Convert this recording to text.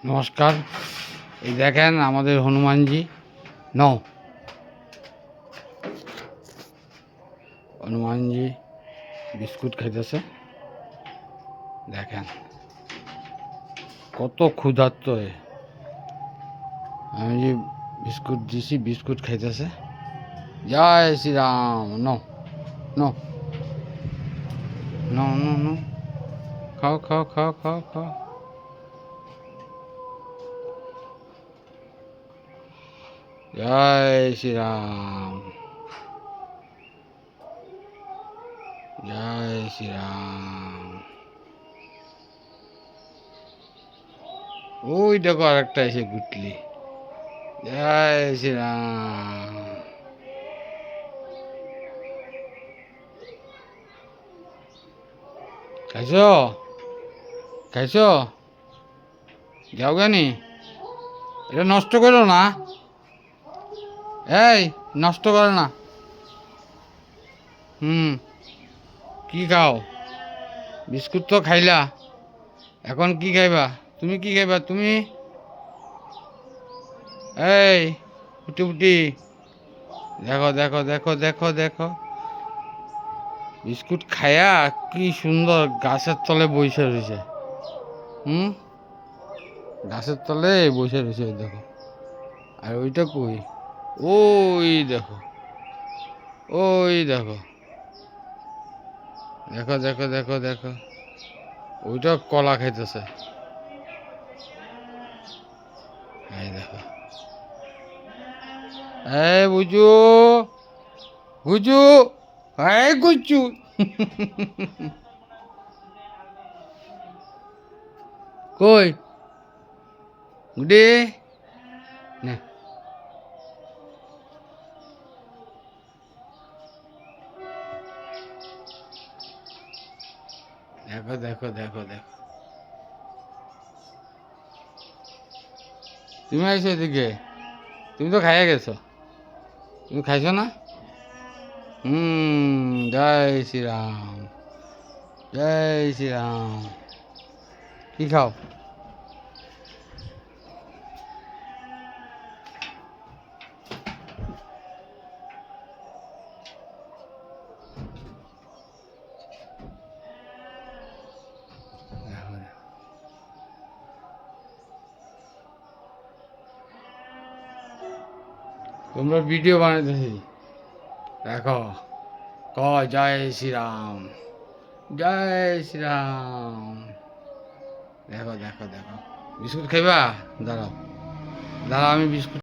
নমস্কার। এই দেখেন আমাদের হনুমানজি হনুমানজি বিস্কুট খাইতেছে। দেখেন কত ক্ষুধার্ত। আমি যে বিস্কুট দিছি, বিস্কুট খাইতেছে। জয় Shriram. No no no no no, খাও খাও খাও খাও খাও। জয় শ্রীরাম, জয় শ্রীরাম। ওই দেখো আরেকটা এসে গুটলি। জয় শ্রীরাম। খাইছো খাইছো, যাও গানি। এটা নষ্ট করো না, এই নষ্ট করো না। কি খাও? বিস্কুট তো খাইলা, এখন কি খাইবা? তুমি কি খাইবা? তুমি এই উঠি উঠি, দেখো দেখো দেখো দেখো দেখো, বিস্কুট খায়া কি সুন্দর গাছের তলে বসে রয়েছে। গাছের তলে বসে রয়েছে, দেখো। আর ওইটা কই? ওই দেখো, ওই দেখো দেখো দেখো দেখো দেখো, ওইটা কলা খাইতেছে। এই দেখো, এই বুঝু বুঝু, এই গুচু। কই গুডে নে, দেখো দেখো দেখো দেখো। তুমি আইছো এদিকে, তুমি তো খাইয়া গেছো। তুমি খাইছো না? জয় শ্রীরাম, জয় শ্রীরাম। কি খাও? তোমরা ভিডিও বানাইতেছি, দেখো। ক জয় শ্রীরাম, জয় শ্রীরাম। দেখো দেখো দেখো, বিস্কুট খাইবা? দাঁড়াও দাঁড়াও, আমি বিস্কুট